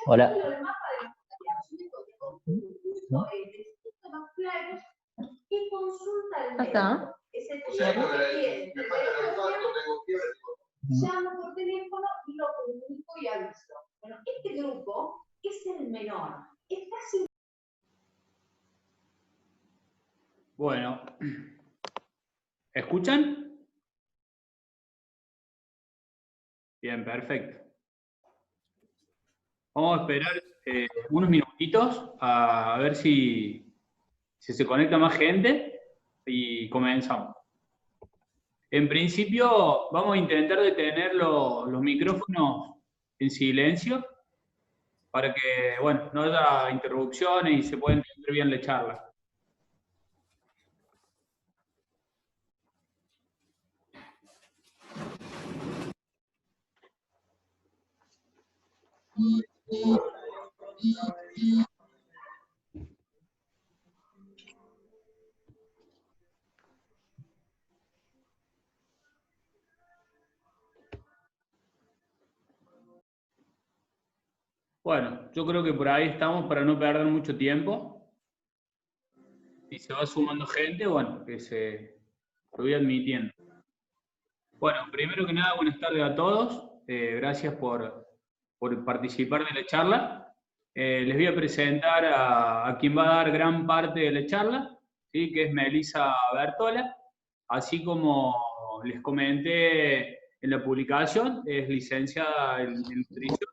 Hola. ¿No? ¿Acá? Llamo por teléfono y lo comunico y aviso. Bueno, este grupo es el menor. Es fácil. Bueno, ¿escuchan? Bien, perfecto. Vamos a esperar unos minutitos a ver si se conecta más gente y comenzamos. En principio, vamos a intentar detener los micrófonos en silencio para que, bueno, no haya interrupciones y se pueda entender bien la charla. Bueno, yo creo que por ahí estamos para no perder mucho tiempo. Si se va sumando gente, bueno, lo voy admitiendo. Bueno, primero que nada, buenas tardes a todos. Gracias por participar de la charla. Les voy a presentar a quien va a dar gran parte de la charla, ¿sí? Que es Melissa Bertola. Así como les comenté en la publicación, es licenciada en nutrición.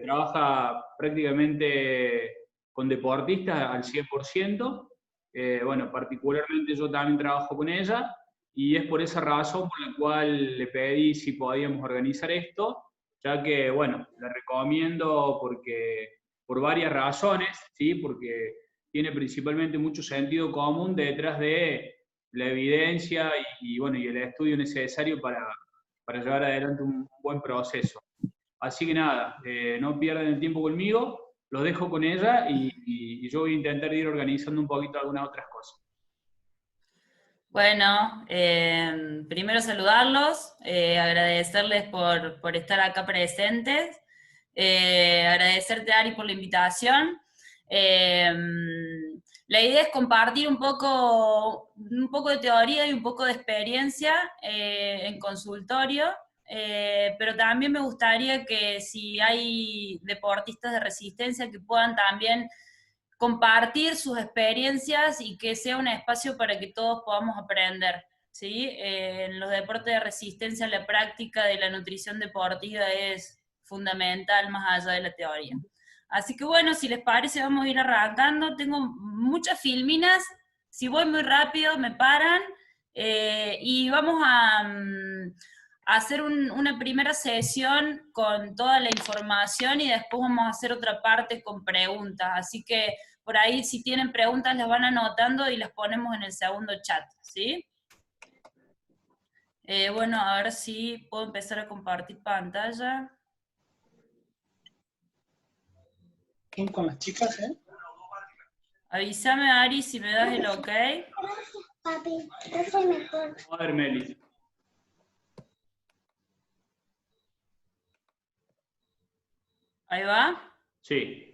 Trabaja prácticamente con deportistas al 100%. Bueno, particularmente yo también trabajo con ella, y es por esa razón por la cual le pedí si podíamos organizar esto, ya que, bueno, la recomiendo por varias razones, ¿sí? Porque tiene principalmente mucho sentido común detrás de la evidencia bueno, y el estudio necesario para llevar adelante un buen proceso. Así que nada, no pierdan el tiempo conmigo, los dejo con ella y yo voy a intentar ir organizando un poquito algunas otras cosas. Bueno, primero saludarlos, agradecerles por estar acá presentes, agradecerte, Ari, por la invitación. La idea es compartir un poco de teoría y un poco de experiencia en consultorio, pero también me gustaría que si hay deportistas de resistencia que puedan también compartir sus experiencias y que sea un espacio para que todos podamos aprender, ¿sí? En los deportes de resistencia la práctica de la nutrición deportiva es fundamental más allá de la teoría. Así que bueno, si les parece vamos a ir arrancando. Tengo muchas filminas, si voy muy rápido me paran, y vamos a hacer una primera sesión con toda la información y después vamos a hacer otra parte con preguntas, así que por ahí si tienen preguntas las van anotando y las ponemos en el segundo chat, ¿sí? Bueno, a ver si puedo empezar a compartir pantalla. Con las chicas, ¿eh? Avísame, Ari, si me das el ok. Gracias, papi. Es el mejor. A ver, Meli. ¿Ahí va? Sí.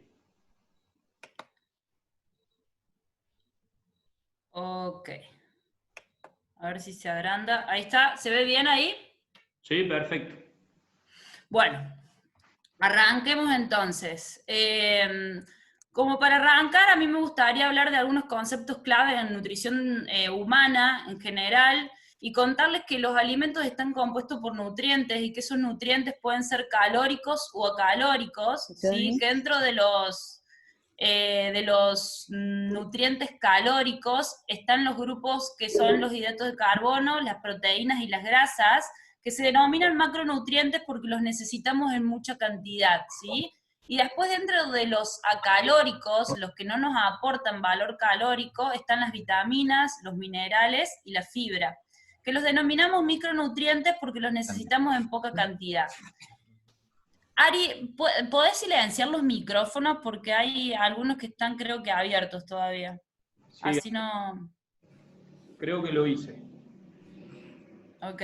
Ok. A ver si se agranda. Ahí está, ¿se ve bien ahí? Sí, perfecto. Bueno, arranquemos entonces. Como para arrancar, a mí me gustaría hablar de algunos conceptos clave en nutrición humana en general y contarles que los alimentos están compuestos por nutrientes y que esos nutrientes pueden ser calóricos o acalóricos, ¿sí? Que dentro de los nutrientes calóricos están los grupos que son los hidratos de carbono, las proteínas y las grasas, que se denominan macronutrientes porque los necesitamos en mucha cantidad, ¿sí? Y después dentro de los acalóricos, los que no nos aportan valor calórico, están las vitaminas, los minerales y la fibra, que los denominamos micronutrientes porque los necesitamos en poca cantidad. Ari, ¿podés silenciar los micrófonos? Porque hay algunos que están creo que abiertos todavía. Sí, Así no... creo que lo hice. Ok,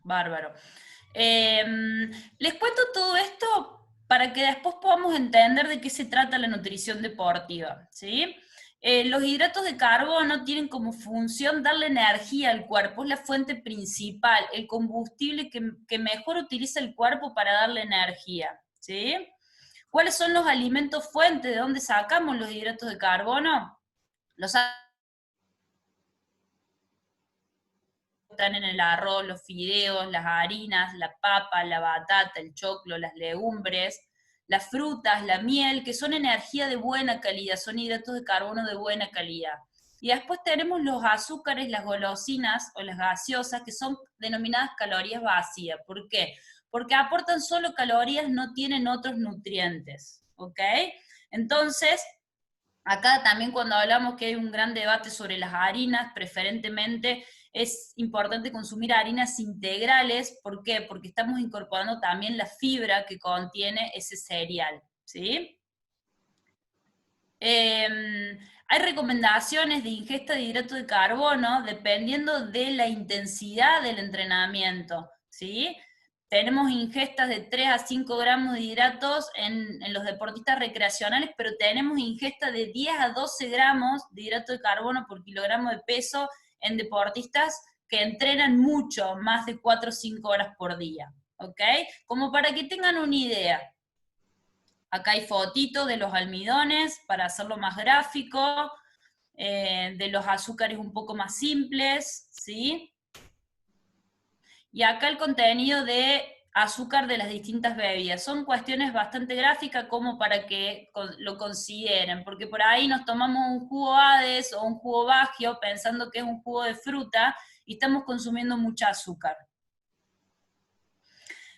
bárbaro. Les cuento todo esto para que después podamos entender de qué se trata la nutrición deportiva, ¿sí? Los hidratos de carbono tienen como función darle energía al cuerpo, es la fuente principal, el combustible que mejor utiliza el cuerpo para darle energía, ¿sí? ¿Cuáles son los alimentos fuentes? ¿De dónde sacamos los hidratos de carbono? Los están en el arroz, los fideos, las harinas, la papa, la batata, el choclo, las legumbres, las frutas, la miel, que son energía de buena calidad, son hidratos de carbono de buena calidad. Y después tenemos los azúcares, las golosinas o las gaseosas, que son denominadas calorías vacías. ¿Por qué? Porque aportan solo calorías, no tienen otros nutrientes, ¿ok? Entonces, acá también cuando hablamos que hay un gran debate sobre las harinas, preferentemente es importante consumir harinas integrales. ¿Por qué? Porque estamos incorporando también la fibra que contiene ese cereal, ¿sí? Hay recomendaciones de ingesta de hidrato de carbono dependiendo de la intensidad del entrenamiento, ¿sí? Tenemos ingestas de 3 a 5 gramos de hidratos en los deportistas recreacionales, pero tenemos ingestas de 10 a 12 gramos de hidrato de carbono por kilogramo de peso en deportistas que entrenan mucho, más de 4 o 5 horas por día, ¿ok? Como para que tengan una idea. Acá hay fotitos de los almidones para hacerlo más gráfico, de los azúcares un poco más simples, ¿sí? Y acá el contenido de azúcar de las distintas bebidas. Son cuestiones bastante gráficas como para que lo consideren, porque por ahí nos tomamos un jugo Hades o un jugo Bagio pensando que es un jugo de fruta y estamos consumiendo mucha azúcar.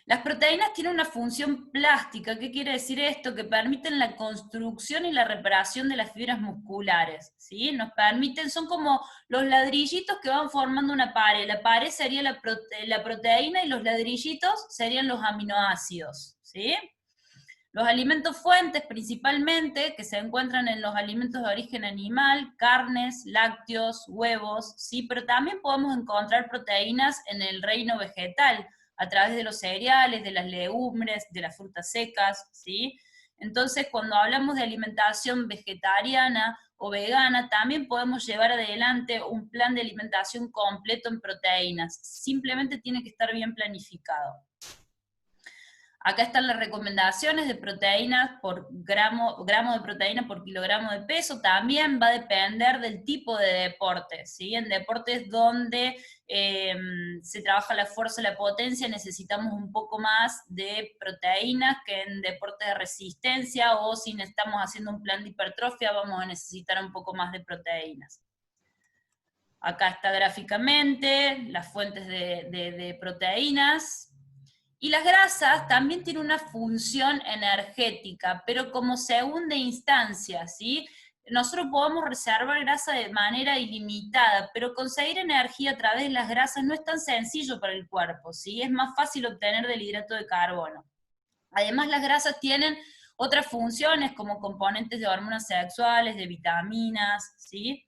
Las proteínas tienen una función plástica. ¿Qué quiere decir esto? Que permiten la construcción y la reparación de las fibras musculares, ¿sí? Nos permiten, son como los ladrillitos que van formando una pared. La pared sería la proteína y los ladrillitos serían los aminoácidos, ¿sí? Los alimentos fuentes principalmente, que se encuentran en los alimentos de origen animal, carnes, lácteos, huevos, ¿sí? Pero también podemos encontrar proteínas en el reino vegetal, a través de los cereales, de las legumbres, de las frutas secas, ¿sí? Entonces, cuando hablamos de alimentación vegetariana o vegana, también podemos llevar adelante un plan de alimentación completo en proteínas. Simplemente tiene que estar bien planificado. Acá están las recomendaciones de proteínas por gramo de proteína por kilogramo de peso. También va a depender del tipo de deporte, ¿sí? En deportes donde se trabaja la fuerza y la potencia necesitamos un poco más de proteínas que en deportes de resistencia, o si estamos haciendo un plan de hipertrofia vamos a necesitar un poco más de proteínas. Acá está gráficamente las fuentes de proteínas. Y las grasas también tienen una función energética, pero como segunda instancia, ¿sí? Nosotros podemos reservar grasa de manera ilimitada, pero conseguir energía a través de las grasas no es tan sencillo para el cuerpo, ¿sí? Es más fácil obtener del hidrato de carbono. Además, las grasas tienen otras funciones como componentes de hormonas sexuales, de vitaminas, ¿sí?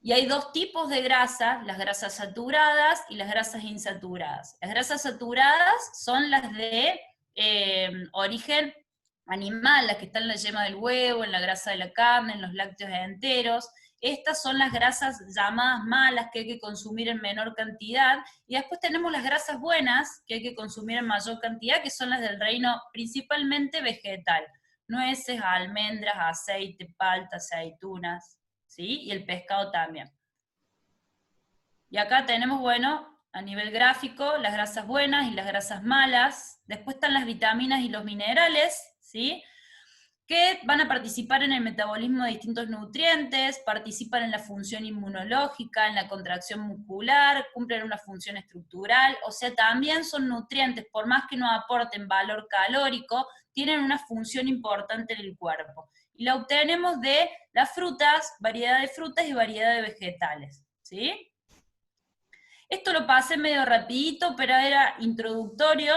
Y hay dos tipos de grasas, las grasas saturadas y las grasas insaturadas. Las grasas saturadas son las de origen animal, las que están en la yema del huevo, en la grasa de la carne, en los lácteos enteros. Estas son las grasas llamadas malas que hay que consumir en menor cantidad. Y después tenemos las grasas buenas que hay que consumir en mayor cantidad, que son las del reino principalmente vegetal. Nueces, almendras, aceite, palta, aceitunas, ¿sí? Y el pescado también. Y acá tenemos, bueno, a nivel gráfico, las grasas buenas y las grasas malas. Después están las vitaminas y los minerales, ¿sí? que van a participar en el metabolismo de distintos nutrientes, participan en la función inmunológica, en la contracción muscular, cumplen una función estructural, o sea, también son nutrientes, por más que no aporten valor calórico, tienen una función importante en el cuerpo. Y la obtenemos de las frutas, variedad de frutas y variedad de vegetales, ¿sí? Esto lo pasé medio rapidito, pero era introductorio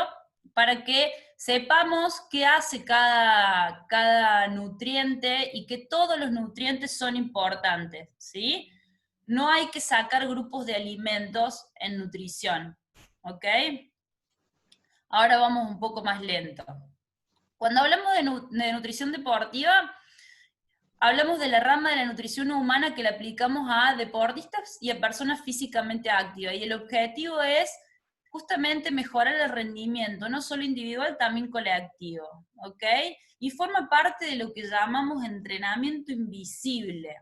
para que sepamos qué hace cada nutriente y que todos los nutrientes son importantes, ¿sí? No hay que sacar grupos de alimentos en nutrición, ¿ok? Ahora vamos un poco más lento. Cuando hablamos de nutrición deportiva, hablamos de la rama de la nutrición humana que la aplicamos a deportistas y a personas físicamente activas, y el objetivo es justamente mejorar el rendimiento, no solo individual, también colectivo, ¿ok? Y forma parte de lo que llamamos entrenamiento invisible,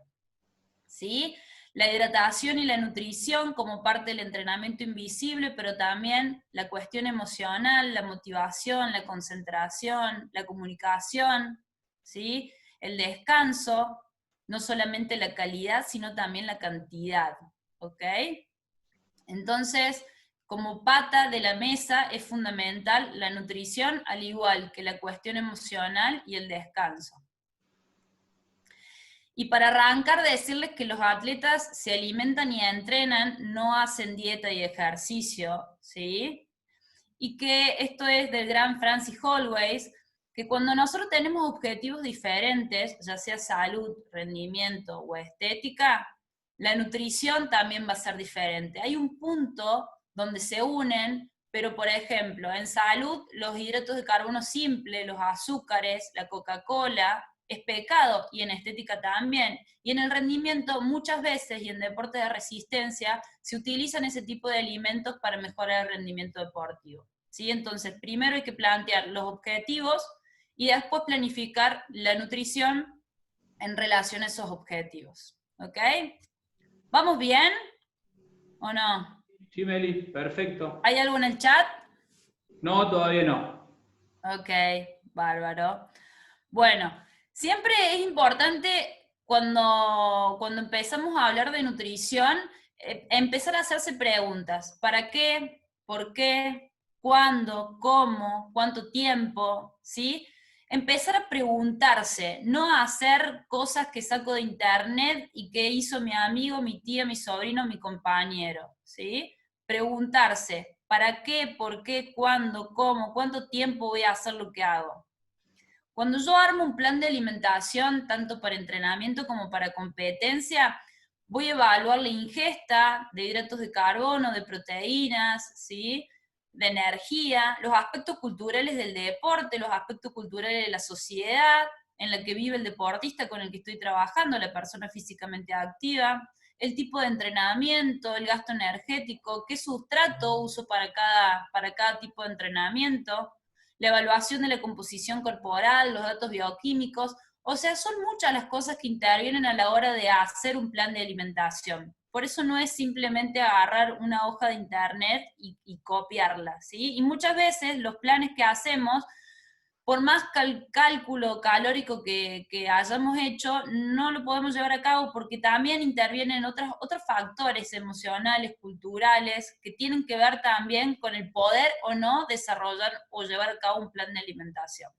¿sí? La hidratación y la nutrición como parte del entrenamiento invisible, pero también la cuestión emocional, la motivación, la concentración, la comunicación, ¿sí? El descanso, no solamente la calidad, sino también la cantidad, ¿ok? Entonces, como pata de la mesa es fundamental la nutrición, al igual que la cuestión emocional y el descanso. Y para arrancar, decirles que los atletas se alimentan y entrenan, no hacen dieta y ejercicio, ¿sí? Y que esto es del gran Francis Holways, que cuando nosotros tenemos objetivos diferentes, ya sea salud, rendimiento o estética, la nutrición también va a ser diferente. Hay un punto donde se unen, pero por ejemplo, en salud, los hidratos de carbono simple, los azúcares, la Coca-Cola, es pecado, y en estética también. Y en el rendimiento, muchas veces, y en deportes de resistencia, se utilizan ese tipo de alimentos para mejorar el rendimiento deportivo, ¿sí? Entonces, primero hay que plantear los objetivos, y después planificar la nutrición en relación a esos objetivos, ¿ok? ¿Vamos bien o no? Sí, Meli, perfecto. ¿Hay algo en el chat? No, todavía no. Ok, bárbaro. Bueno, siempre es importante cuando empezamos a hablar de nutrición, empezar a hacerse preguntas. ¿Para qué? ¿Por qué? ¿Cuándo? ¿Cómo? ¿Cuánto tiempo? ¿Sí? Empezar a preguntarse, no a hacer cosas que saco de internet y que hizo mi amigo, mi tía, mi sobrino, mi compañero, ¿sí? Preguntarse, ¿para qué? ¿Por qué? ¿Cuándo? ¿Cómo? ¿Cuánto tiempo voy a hacer lo que hago? Cuando yo armo un plan de alimentación, tanto para entrenamiento como para competencia, voy a evaluar la ingesta de hidratos de carbono, de proteínas, ¿sí? De energía, los aspectos culturales del deporte, los aspectos culturales de la sociedad en la que vive el deportista con el que estoy trabajando, la persona físicamente activa, el tipo de entrenamiento, el gasto energético, qué sustrato uso para cada tipo de entrenamiento, la evaluación de la composición corporal, los datos bioquímicos, o sea, son muchas las cosas que intervienen a la hora de hacer un plan de alimentación. Por eso no es simplemente agarrar una hoja de internet y copiarla, ¿sí? Y muchas veces los planes que hacemos, por más cálculo calórico que hayamos hecho, no lo podemos llevar a cabo porque también intervienen otros factores emocionales, culturales, que tienen que ver también con el poder o no desarrollar o llevar a cabo un plan de alimentación.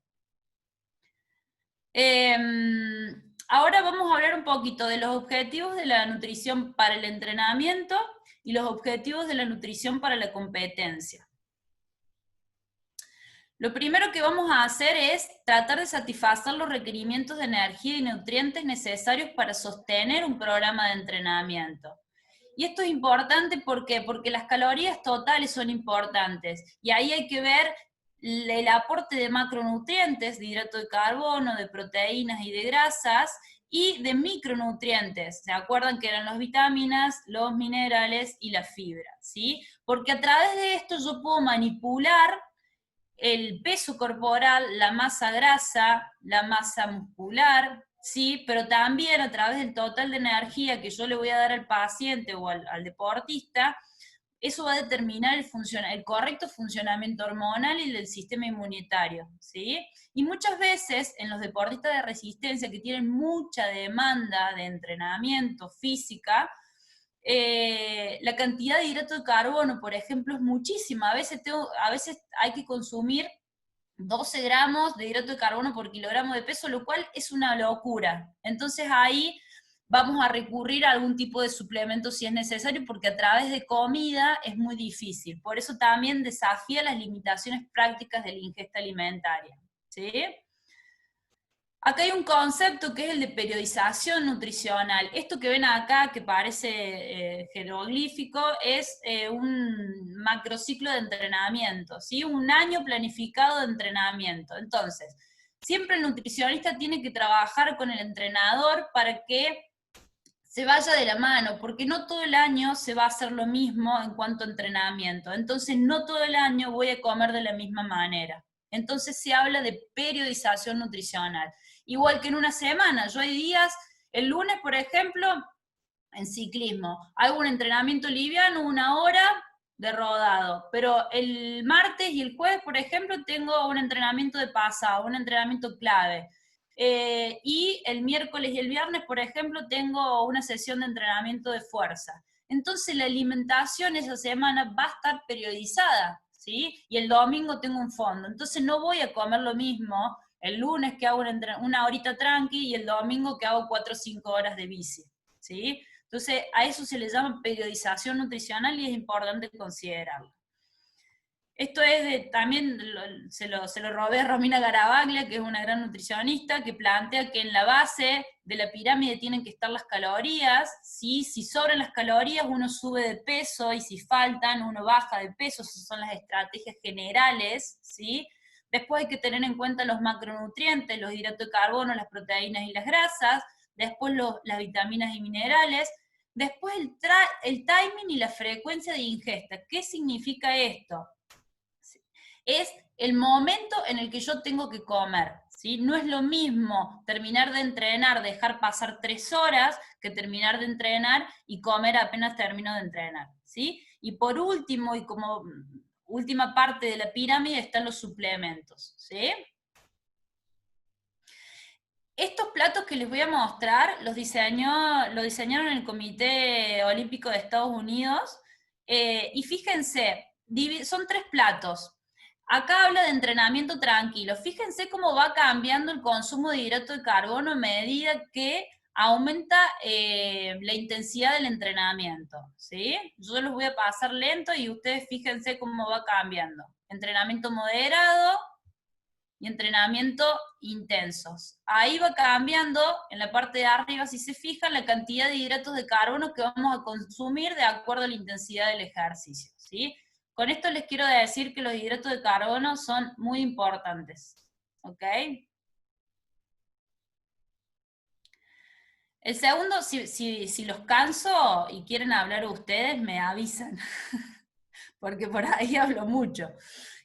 Ahora vamos a hablar un poquito de los objetivos de la nutrición para el entrenamiento y los objetivos de la nutrición para la competencia. Lo primero que vamos a hacer es tratar de satisfacer los requerimientos de energía y nutrientes necesarios para sostener un programa de entrenamiento. Y esto es importante, ¿por qué? Porque las calorías totales son importantes, y ahí hay que ver el aporte de macronutrientes, de hidrato de carbono, de proteínas y de grasas, y de micronutrientes. ¿Se acuerdan que eran las vitaminas, los minerales y la fibra? ¿Sí? Porque a través de esto yo puedo manipular el peso corporal, la masa grasa, la masa muscular, ¿sí? Pero también a través del total de energía que yo le voy a dar al paciente o al deportista, eso va a determinar el correcto funcionamiento hormonal y del sistema inmunitario, ¿sí? Y muchas veces en los deportistas de resistencia que tienen mucha demanda de entrenamiento física, la cantidad de hidrato de carbono, por ejemplo, es muchísima. A veces hay que consumir 12 gramos de hidrato de carbono por kilogramo de peso, lo cual es una locura. Entonces ahí vamos a recurrir a algún tipo de suplemento si es necesario, porque a través de comida es muy difícil. Por eso también desafía las limitaciones prácticas de la ingesta alimentaria, ¿sí? Acá hay un concepto que es el de periodización nutricional. Esto que ven acá, que parece jeroglífico, es un macrociclo de entrenamiento, ¿sí? Un año planificado de entrenamiento. Entonces, siempre el nutricionista tiene que trabajar con el entrenador para que se vaya de la mano, porque no todo el año se va a hacer lo mismo en cuanto a entrenamiento. Entonces, no todo el año voy a comer de la misma manera. Entonces se habla de periodización nutricional. Igual que en una semana, yo hay días, el lunes, por ejemplo, en ciclismo, hago un entrenamiento liviano, 1 hora de rodado, pero el martes y el jueves, por ejemplo, tengo un entrenamiento de pasado, un entrenamiento clave. Y el miércoles y el viernes, por ejemplo, tengo una sesión de entrenamiento de fuerza. Entonces la alimentación esa semana va a estar periodizada, ¿sí? Y el domingo tengo un fondo. Entonces no voy a comer lo mismo el lunes que hago una horita tranqui y el domingo que hago 4 o 5 horas de bici, ¿sí? Entonces a eso se le llama periodización nutricional y es importante considerarlo. Esto es también se lo robé a Romina Garavaglia, que es una gran nutricionista, que plantea que en la base de la pirámide tienen que estar las calorías, ¿sí? Si sobran las calorías uno sube de peso, y si faltan uno baja de peso. Esas son las estrategias generales, ¿sí? Después hay que tener en cuenta los macronutrientes, los hidratos de carbono, las proteínas y las grasas, después las vitaminas y minerales, después el timing y la frecuencia de ingesta. ¿Qué significa esto? Es el momento en el que yo tengo que comer, ¿sí? No es lo mismo terminar de entrenar, dejar pasar 3 horas, que terminar de entrenar y comer apenas termino de entrenar, ¿sí? Y por último, y como última parte de la pirámide, están los suplementos, ¿sí? Estos platos que les voy a mostrar lo diseñaron el Comité Olímpico de Estados Unidos, y fíjense, son 3 platos. Acá habla de entrenamiento tranquilo. Fíjense cómo va cambiando el consumo de hidrato de carbono a medida que aumenta la intensidad del entrenamiento, ¿sí? Yo los voy a pasar lento y ustedes fíjense cómo va cambiando. Entrenamiento moderado y entrenamiento intensos. Ahí va cambiando, en la parte de arriba, si se fijan, la cantidad de hidratos de carbono que vamos a consumir de acuerdo a la intensidad del ejercicio, ¿sí? Con esto les quiero decir que los hidratos de carbono son muy importantes, ¿ok? El segundo, si los canso y quieren hablar ustedes, me avisan, porque por ahí hablo mucho.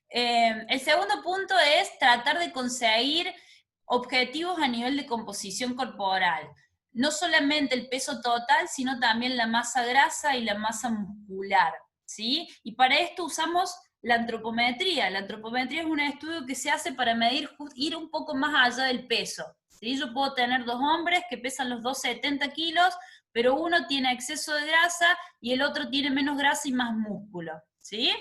El segundo punto es tratar de conseguir objetivos a nivel de composición corporal. No solamente el peso total, sino también la masa grasa y la masa muscular, ¿sí? Y para esto usamos la antropometría. La antropometría es un estudio que se hace para medir, ir un poco más allá del peso, ¿sí? Yo puedo tener 2 hombres que pesan los 2 70 kilos, pero uno tiene exceso de grasa y el otro tiene menos grasa y más músculo, ¿sí?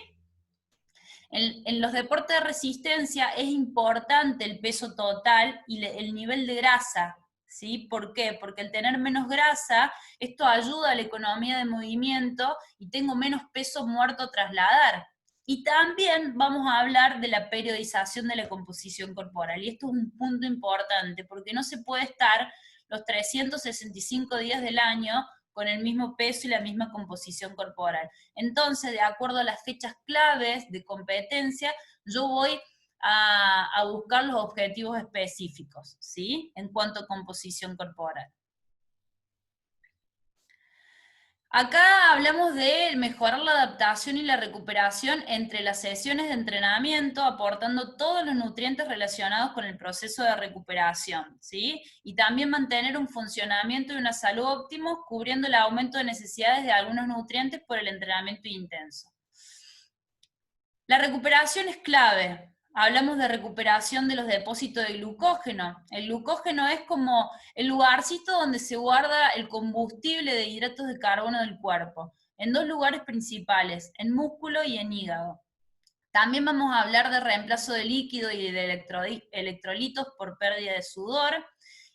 En los deportes de resistencia es importante el peso total y el nivel de grasa, ¿sí? ¿Por qué? Porque al tener menos grasa, esto ayuda a la economía de movimiento y tengo menos peso muerto a trasladar. Y también vamos a hablar de la periodización de la composición corporal, y esto es un punto importante, porque no se puede estar los 365 días del año con el mismo peso y la misma composición corporal. Entonces, de acuerdo a las fechas claves de competencia, yo voy a buscar los objetivos específicos, ¿sí? En cuanto a composición corporal. Acá hablamos de mejorar la adaptación y la recuperación entre las sesiones de entrenamiento, aportando todos los nutrientes relacionados con el proceso de recuperación, ¿sí? Y también mantener un funcionamiento y una salud óptimos, cubriendo el aumento de necesidades de algunos nutrientes por el entrenamiento intenso. La recuperación es clave. Hablamos de recuperación de los depósitos de glucógeno. El glucógeno es como el lugarcito donde se guarda el combustible de hidratos de carbono del cuerpo, en dos lugares principales, en músculo y en hígado. También vamos a hablar de reemplazo de líquido y de electrolitos por pérdida de sudor,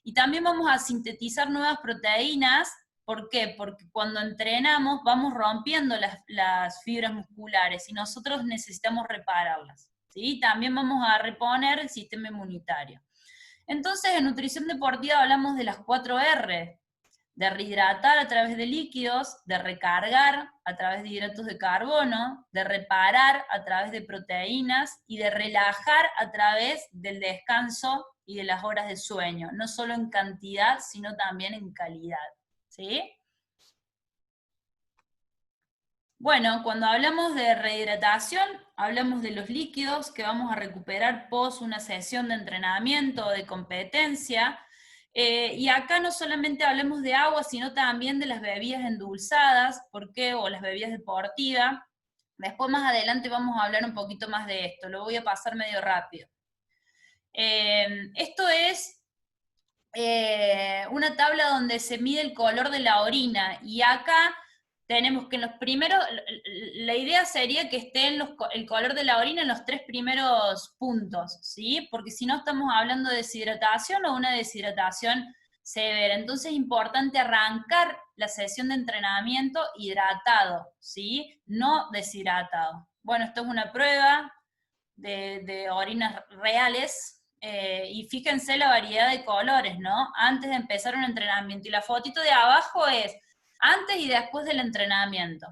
y también vamos a sintetizar nuevas proteínas. ¿Por qué? Porque cuando entrenamos vamos rompiendo las fibras musculares y nosotros necesitamos repararlas, ¿sí? También vamos a reponer el sistema inmunitario. Entonces, en nutrición deportiva hablamos de las 4 R, de rehidratar a través de líquidos, de recargar a través de hidratos de carbono, de reparar a través de proteínas y de relajar a través del descanso y de las horas de sueño, no solo en cantidad, sino también en calidad. ¿Sí? Bueno, cuando hablamos de rehidratación, hablamos de los líquidos que vamos a recuperar post una sesión de entrenamiento o de competencia, y acá no solamente hablemos de agua, sino también de las bebidas endulzadas, ¿por qué? O las bebidas deportivas. Después más adelante vamos a hablar un poquito más de esto, lo voy a pasar medio rápido. Esto es una tabla donde se mide el color de la orina, y acá tenemos que en los primeros, la idea sería que esté el color de la orina en los 3 primeros puntos, ¿sí? Porque si no estamos hablando de deshidratación o una deshidratación severa. Entonces es importante arrancar la sesión de entrenamiento hidratado, ¿sí? No deshidratado. Bueno, esto es una prueba de orinas reales, y fíjense la variedad de colores, ¿no? Antes de empezar un entrenamiento. Y la fotito de abajo es antes y después del entrenamiento.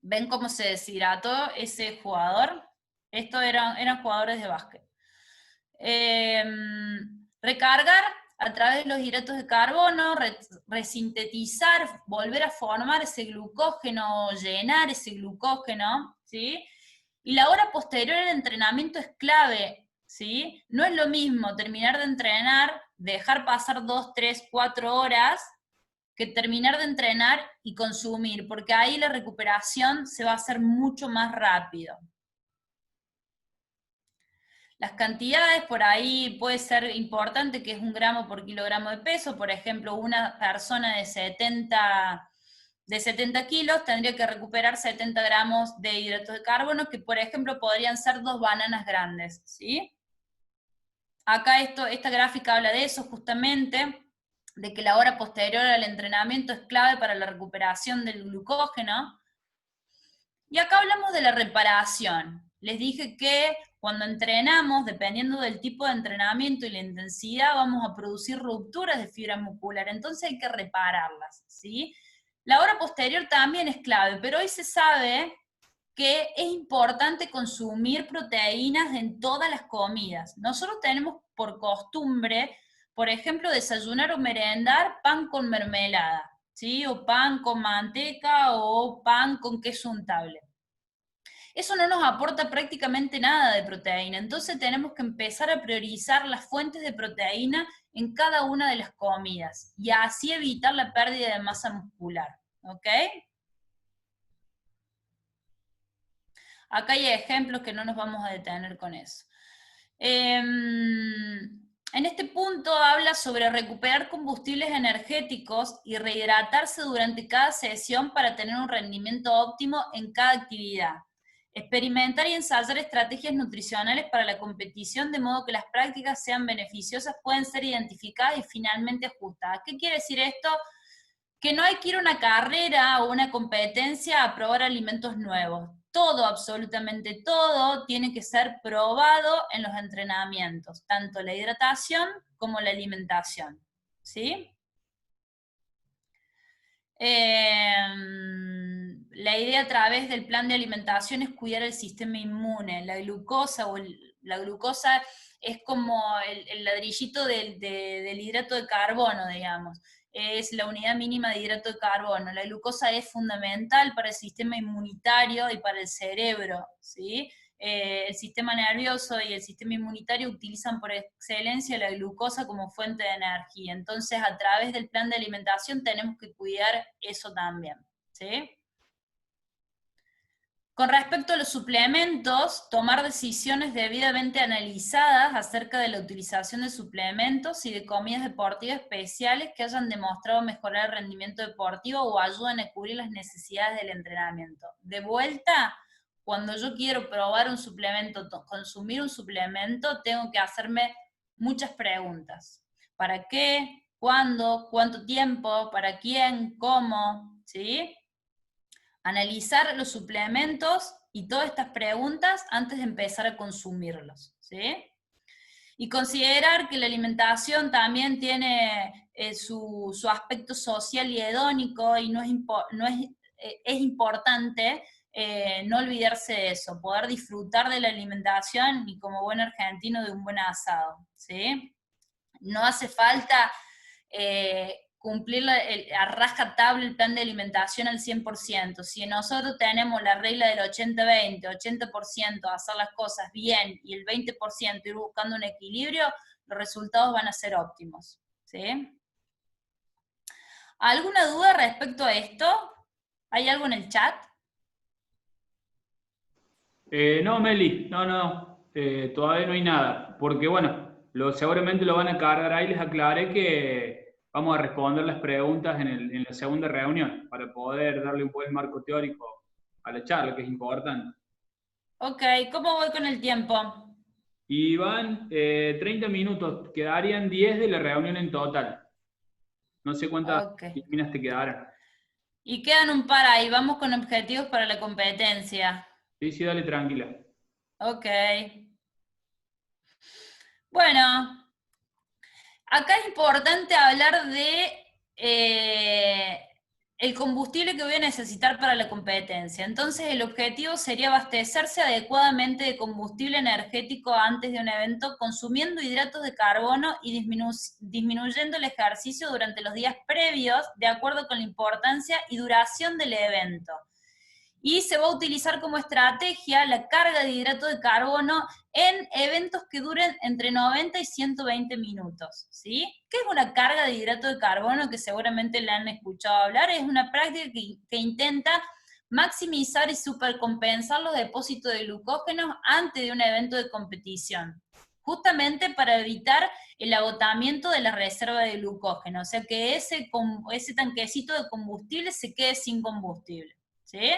¿Ven cómo se deshidrató ese jugador? Estos eran jugadores de básquet. Recargar a través de los hidratos de carbono, resintetizar, volver a formar ese glucógeno, llenar ese glucógeno, ¿sí? Y la hora posterior al entrenamiento es clave, ¿sí? No es lo mismo terminar de entrenar, dejar pasar 2, 3, 4 horas, que terminar de entrenar y consumir, porque ahí la recuperación se va a hacer mucho más rápido. Las cantidades por ahí puede ser importante, que es 1 gramo por kilogramo de peso. Por ejemplo, una persona de 70 kilos tendría que recuperar 70 gramos de hidratos de carbono, que por ejemplo podrían ser 2 bananas grandes, ¿sí? Acá esta gráfica habla de eso justamente, de que la hora posterior al entrenamiento es clave para la recuperación del glucógeno. Y acá hablamos de la reparación. Les dije que cuando entrenamos, dependiendo del tipo de entrenamiento y la intensidad, vamos a producir rupturas de fibra muscular, entonces hay que repararlas, ¿sí? La hora posterior también es clave, pero hoy se sabe que es importante consumir proteínas en todas las comidas. Nosotros tenemos por costumbre, por ejemplo, desayunar o merendar pan con mermelada, ¿sí? O pan con manteca o pan con queso untable. Eso no nos aporta prácticamente nada de proteína, entonces tenemos que empezar a priorizar las fuentes de proteína en cada una de las comidas, y así evitar la pérdida de masa muscular, ¿ok? Acá hay ejemplos que no nos vamos a detener con eso. En este punto habla sobre recuperar combustibles energéticos y rehidratarse durante cada sesión para tener un rendimiento óptimo en cada actividad. Experimentar y ensayar estrategias nutricionales para la competición de modo que las prácticas sean beneficiosas, pueden ser identificadas y finalmente ajustadas. ¿Qué quiere decir esto? Que no hay que ir a una carrera o una competencia a probar alimentos nuevos. Todo, absolutamente todo, tiene que ser probado en los entrenamientos, tanto la hidratación como la alimentación, ¿sí? La idea a través del plan de alimentación es cuidar el sistema inmune. La glucosa es como el ladrillito del hidrato de carbono, digamos. Es la unidad mínima de hidrato de carbono. La glucosa es fundamental para el sistema inmunitario y para el cerebro, ¿sí? El sistema nervioso y el sistema inmunitario utilizan por excelencia la glucosa como fuente de energía. Entonces, a través del plan de alimentación tenemos que cuidar eso también, ¿sí? Con respecto a los suplementos, tomar decisiones debidamente analizadas acerca de la utilización de suplementos y de comidas deportivas especiales que hayan demostrado mejorar el rendimiento deportivo o ayudan a cubrir las necesidades del entrenamiento. De vuelta, cuando yo quiero probar un suplemento, consumir un suplemento, tengo que hacerme muchas preguntas. ¿Para qué? ¿Cuándo? ¿Cuánto tiempo? ¿Para quién? ¿Cómo? ¿Sí? Analizar los suplementos y todas estas preguntas antes de empezar a consumirlos, ¿sí? Y considerar que la alimentación también tiene su aspecto social y hedónico, y es importante no olvidarse de eso, poder disfrutar de la alimentación y como buen argentino de un buen asado, ¿sí? No hace falta cumplir a rajatabla el plan de alimentación al 100%. Si nosotros tenemos la regla del 80-20, 80% hacer las cosas bien y el 20% ir buscando un equilibrio, los resultados van a ser óptimos, ¿sí? ¿Alguna duda respecto a esto? ¿Hay algo en el chat? No, Meli, no, todavía no hay nada, porque bueno, seguramente lo van a cargar ahí, les aclaré que vamos a responder las preguntas en la segunda reunión, para poder darle un buen marco teórico a la charla, que es importante. Ok, ¿cómo voy con el tiempo? Y van 30 minutos, quedarían 10 de la reunión en total. No sé cuántas líneas te quedarán. Y quedan un par ahí, vamos con objetivos para la competencia. Sí, dale, tranquila. Ok. Bueno, acá es importante hablar de el combustible que voy a necesitar para la competencia. Entonces el objetivo sería abastecerse adecuadamente de combustible energético antes de un evento, consumiendo hidratos de carbono y disminuyendo el ejercicio durante los días previos, de acuerdo con la importancia y duración del evento. Y se va a utilizar como estrategia la carga de hidrato de carbono en eventos que duren entre 90 y 120 minutos, ¿sí? ¿Qué es una carga de hidrato de carbono? Que seguramente la han escuchado hablar. Es una práctica que intenta maximizar y supercompensar los depósitos de glucógeno antes de un evento de competición, justamente para evitar el agotamiento de la reserva de glucógeno, o sea que ese tanquecito de combustible se quede sin combustible, ¿sí?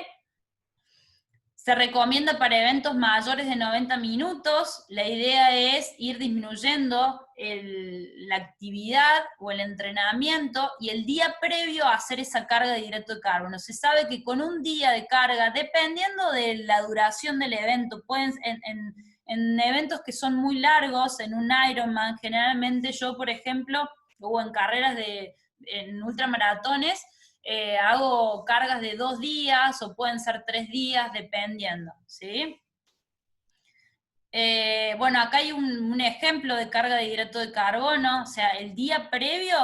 Se recomienda para eventos mayores de 90 minutos. La idea es ir disminuyendo la actividad o el entrenamiento y el día previo a hacer esa carga de hidrato de carbono. Se sabe que con un día de carga, dependiendo de la duración del evento, en eventos que son muy largos, en un Ironman, generalmente yo, por ejemplo, o en carreras en ultramaratones, hago cargas de 2 días o pueden ser 3 días, dependiendo, ¿sí? Bueno, acá hay un ejemplo de carga de hidrato de carbono, o sea, el día previo,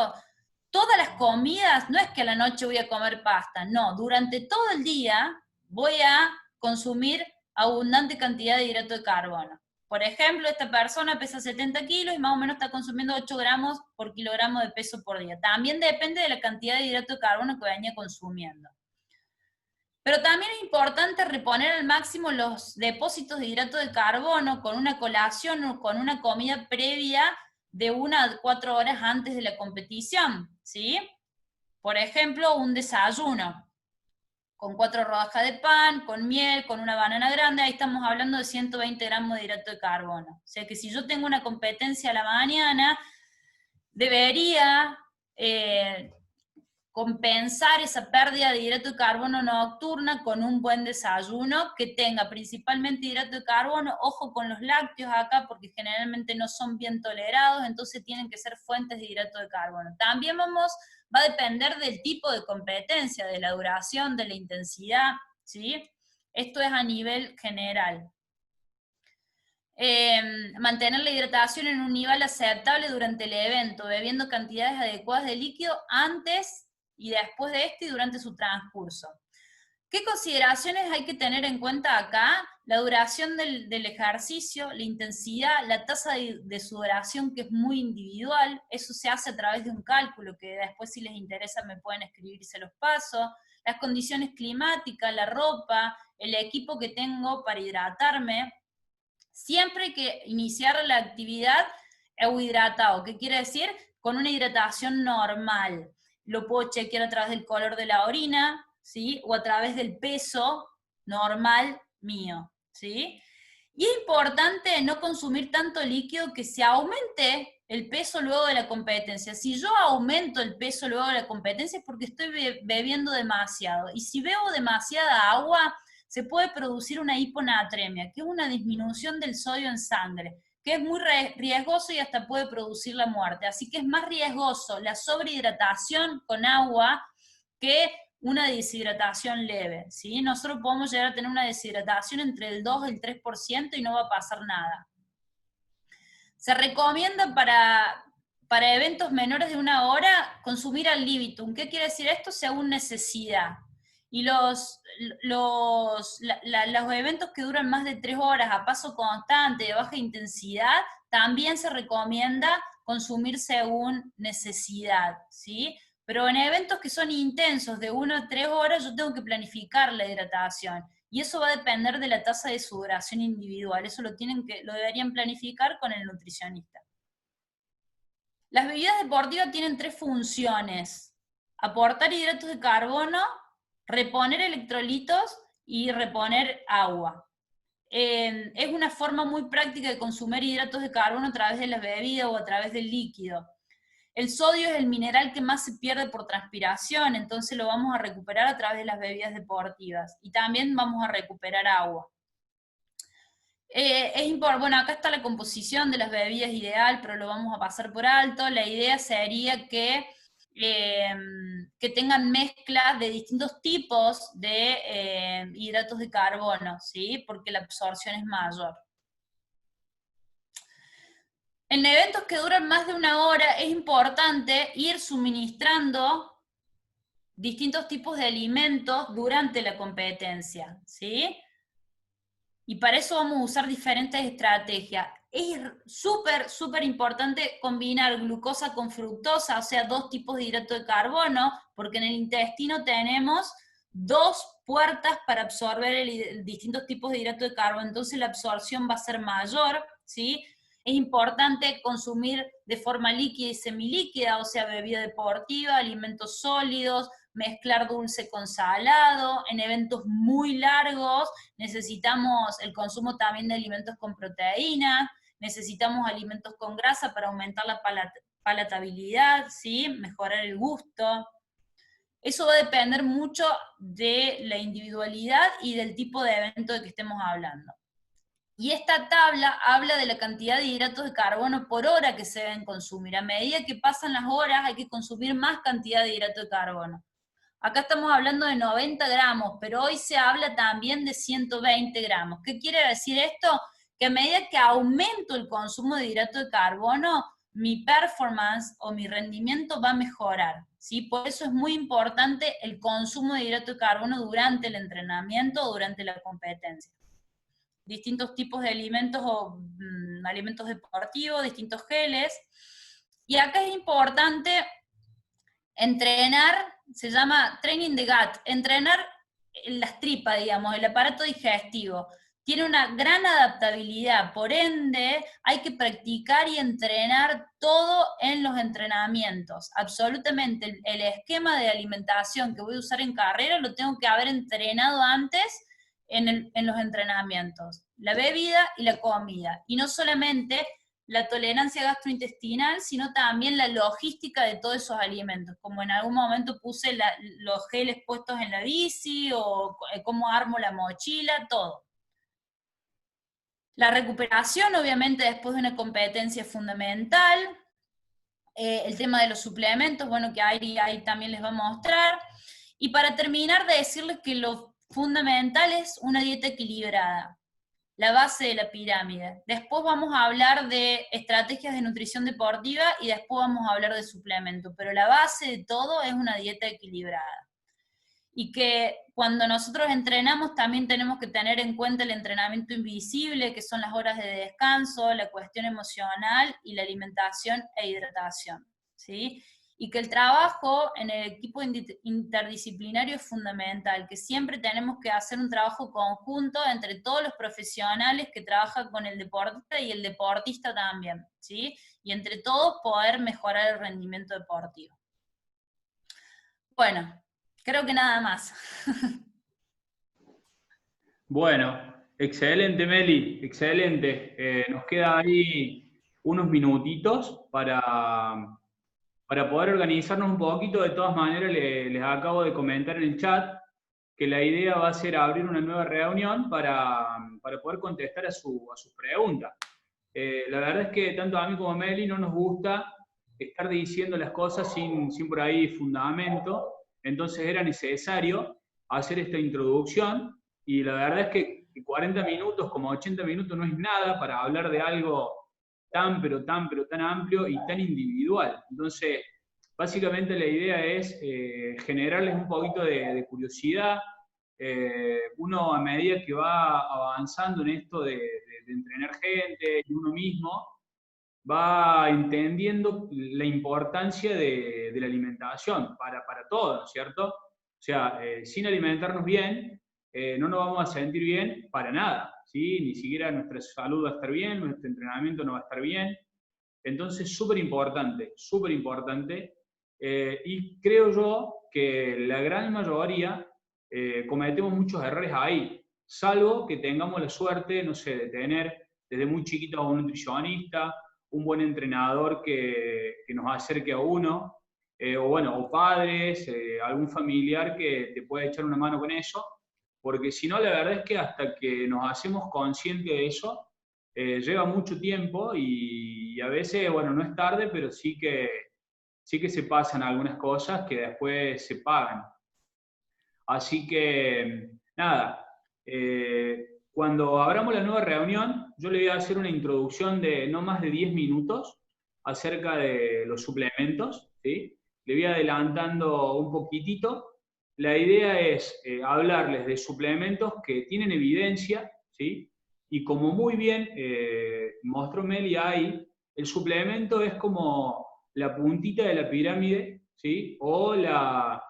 todas las comidas, no es que a la noche voy a comer pasta, no, durante todo el día voy a consumir abundante cantidad de hidrato de carbono. Por ejemplo, esta persona pesa 70 kilos y más o menos está consumiendo 8 gramos por kilogramo de peso por día. También depende de la cantidad de hidrato de carbono que venía consumiendo. Pero también es importante reponer al máximo los depósitos de hidrato de carbono con una colación o con una comida previa de 1 a 4 horas antes de la competición, ¿sí? Por ejemplo, un desayuno con 4 rodajas de pan, con miel, con una banana grande, ahí estamos hablando de 120 gramos de hidrato de carbono. O sea que si yo tengo una competencia a la mañana, debería compensar esa pérdida de hidrato de carbono nocturna con un buen desayuno que tenga principalmente hidrato de carbono. Ojo con los lácteos acá porque generalmente no son bien tolerados, entonces tienen que ser fuentes de hidrato de carbono. También va a depender del tipo de competencia, de la duración, de la intensidad, ¿sí? Esto es a nivel general. Mantener la hidratación en un nivel aceptable durante el evento, bebiendo cantidades adecuadas de líquido antes y después de este y durante su transcurso. ¿Qué consideraciones hay que tener en cuenta acá? La duración del ejercicio, la intensidad, la tasa de sudoración, que es muy individual. Eso se hace a través de un cálculo que después, si les interesa, me pueden escribir y se los paso. las condiciones climáticas, la ropa, el equipo que tengo para hidratarme. Siempre hay que iniciar la actividad euhidratado, ¿qué quiere decir? Con una hidratación normal. Lo puedo chequear a través del color de la orina, ¿sí? O a través del peso normal mío, ¿sí? Y es importante no consumir tanto líquido que se aumente el peso luego de la competencia. Si yo aumento el peso luego de la competencia es porque estoy bebiendo demasiado. Y si bebo demasiada agua, se puede producir una hiponatremia, que es una disminución del sodio en sangre, que es muy riesgoso y hasta puede producir la muerte. Así que es más riesgoso la sobrehidratación con agua que una deshidratación leve, ¿sí? Nosotros podemos llegar a tener una deshidratación entre el 2 y el 3% y no va a pasar nada. Se recomienda para eventos menores de 1 hora consumir al libitum. ¿Qué quiere decir esto? Según necesidad. Y los eventos que duran más de 3 horas a paso constante, de baja intensidad, también se recomienda consumir según necesidad, ¿sí? Pero en eventos que son intensos, de 1 a 3 horas, yo tengo que planificar la hidratación. Y eso va a depender de la tasa de sudoración individual. Eso lo deberían planificar con el nutricionista. Las bebidas deportivas tienen 3 funciones: aportar hidratos de carbono, reponer electrolitos y reponer agua. Es una forma muy práctica de consumir hidratos de carbono a través de las bebidas o a través del líquido. El sodio es el mineral que más se pierde por transpiración, entonces lo vamos a recuperar a través de las bebidas deportivas. Y también vamos a recuperar agua. Es importante, bueno, acá está la composición de las bebidas ideal, pero lo vamos a pasar por alto. La idea sería que tengan mezclas de distintos tipos de hidratos de carbono, ¿sí? Porque la absorción es mayor. En eventos que duran más de 1 hora es importante ir suministrando distintos tipos de alimentos durante la competencia, ¿sí? Y para eso vamos a usar diferentes estrategias. Es súper importante combinar glucosa con fructosa, o sea, 2 tipos de hidrato de carbono, porque en el intestino tenemos 2 puertas para absorber distintos tipos de hidrato de carbono, entonces la absorción va a ser mayor, ¿sí? Es importante consumir de forma líquida y semilíquida, o sea, bebida deportiva, alimentos sólidos, mezclar dulce con salado. En eventos muy largos necesitamos el consumo también de alimentos con proteína, necesitamos alimentos con grasa para aumentar la palatabilidad, ¿sí? Mejorar el gusto. Eso va a depender mucho de la individualidad y del tipo de evento de que estemos hablando. Y esta tabla habla de la cantidad de hidratos de carbono por hora que se deben consumir. A medida que pasan las horas hay que consumir más cantidad de hidrato de carbono. Acá estamos hablando de 90 gramos, pero hoy se habla también de 120 gramos. ¿Qué quiere decir esto? Que a medida que aumento el consumo de hidrato de carbono, mi performance o mi rendimiento va a mejorar, ¿sí? Por eso es muy importante el consumo de hidrato de carbono durante el entrenamiento o durante la competencia. Distintos tipos de alimentos o alimentos deportivos, distintos geles. Y acá es importante entrenar, se llama training the gut, entrenar las tripas, digamos, el aparato digestivo. Tiene una gran adaptabilidad, por ende hay que practicar y entrenar todo en los entrenamientos. Absolutamente, el esquema de alimentación que voy a usar en carrera lo tengo que haber entrenado antes en los entrenamientos. La bebida y la comida. Y no solamente la tolerancia gastrointestinal, sino también la logística de todos esos alimentos, como en algún momento puse los geles puestos en la bici, o cómo armo la mochila, todo. La recuperación, obviamente, después de una competencia es fundamental. El tema de los suplementos, bueno, que ahí también les va a mostrar. Y para terminar, de decirles que lo fundamental es una dieta equilibrada, la base de la pirámide. Después vamos a hablar de estrategias de nutrición deportiva y después vamos a hablar de suplementos, pero la base de todo es una dieta equilibrada. Y que cuando nosotros entrenamos también tenemos que tener en cuenta el entrenamiento invisible, que son las horas de descanso, la cuestión emocional y la alimentación e hidratación, ¿sí? y que el trabajo en el equipo interdisciplinario es fundamental, que siempre tenemos que hacer un trabajo conjunto entre todos los profesionales que trabajan con el deportista y el deportista también, ¿sí? Y entre todos poder mejorar el rendimiento deportivo. Bueno, creo que nada más. Bueno, excelente, Meli, excelente. Nos queda ahí unos minutitos para poder organizarnos un poquito. De todas maneras, les acabo de comentar en el chat que la idea va a ser abrir una nueva reunión para poder contestar a sus preguntas. La verdad es que tanto a mí como a Meli no nos gusta estar diciendo las cosas sin por ahí fundamento, entonces era necesario hacer esta introducción, y la verdad es que 40 minutos como 80 minutos no es nada para hablar de algo tan amplio y tan individual. Entonces, básicamente la idea es generarles un poquito de curiosidad. Uno, a medida que va avanzando en esto de entrenar gente y uno mismo, va entendiendo la importancia de la alimentación para todo, ¿no es cierto? O sea, sin alimentarnos bien, no nos vamos a sentir bien para nada, ¿sí? Ni siquiera nuestra salud va a estar bien, nuestro entrenamiento no va a estar bien. Entonces, súper importante, súper importante. Y creo yo que la gran mayoría cometemos muchos errores ahí, salvo que tengamos la suerte, no sé, de tener desde muy chiquitos a un nutricionista, un buen entrenador que nos acerque a uno, o bueno, o padres, algún familiar que te pueda echar una mano con eso, porque si no, la verdad es que hasta que nos hacemos conscientes de eso, lleva mucho tiempo y a veces, bueno, no es tarde, pero sí que se pasan algunas cosas que después se pagan. Así que, nada, cuando abramos la nueva reunión, yo le voy a hacer una introducción de no más de 10 minutos acerca de los suplementos, ¿sí? Le voy adelantando un poquitito. La idea es hablarles de suplementos que tienen evidencia, ¿sí? Y como muy bien mostró Meli ahí, el suplemento es como la puntita de la pirámide, ¿sí? O la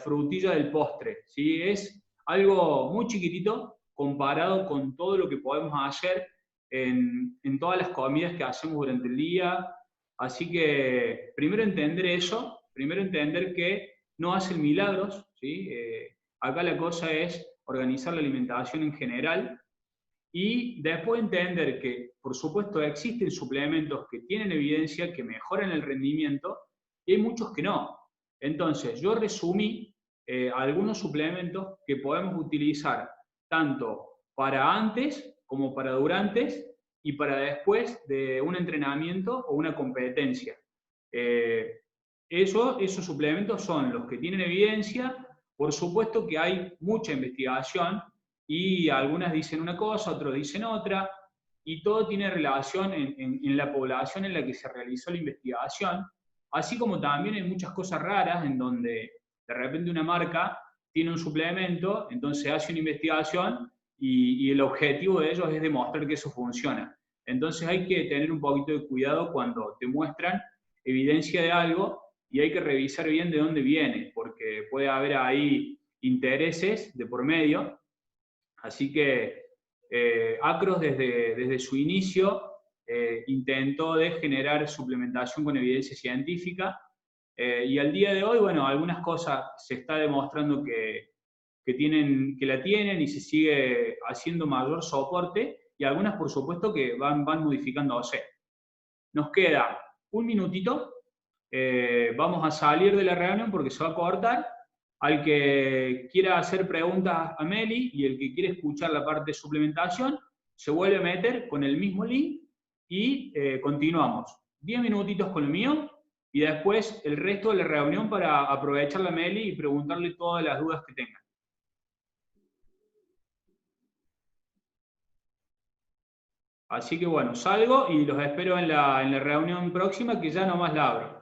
frutilla del postre, ¿sí? Es algo muy chiquitito comparado con todo lo que podemos hacer en todas las comidas que hacemos durante el día. Así que primero entender eso, primero entender que no hacen milagros, ¿sí? Acá la cosa es organizar la alimentación en general, y después entender que, por supuesto, existen suplementos que tienen evidencia, que mejoran el rendimiento, y hay muchos que no. Entonces, yo resumí algunos suplementos que podemos utilizar tanto para antes como para durante y para después de un entrenamiento o una competencia. Esos suplementos son los que tienen evidencia. Por supuesto que hay mucha investigación y algunas dicen una cosa, otros dicen otra, y todo tiene relación en la población en la que se realizó la investigación, así como también hay muchas cosas raras en donde de repente una marca tiene un suplemento, entonces hace una investigación y el objetivo de ellos es demostrar que eso funciona. Entonces hay que tener un poquito de cuidado cuando te muestran evidencia de algo, y hay que revisar bien de dónde viene, porque puede haber ahí intereses de por medio. Así que Acros desde su inicio intentó de generar suplementación con evidencia científica, y al día de hoy, bueno, algunas cosas se está demostrando que la tienen y se sigue haciendo mayor soporte, y algunas por supuesto que van modificándose. Nos queda un minutito, vamos a salir de la reunión porque se va a cortar. Al que quiera hacer preguntas a Meli y el que quiere escuchar la parte de suplementación, se vuelve a meter con el mismo link y continuamos. 10 minutitos con el mío y después el resto de la reunión para aprovecharla a Meli y preguntarle todas las dudas que tengan. Así que bueno, salgo y los espero en la reunión próxima, que ya nomás la abro.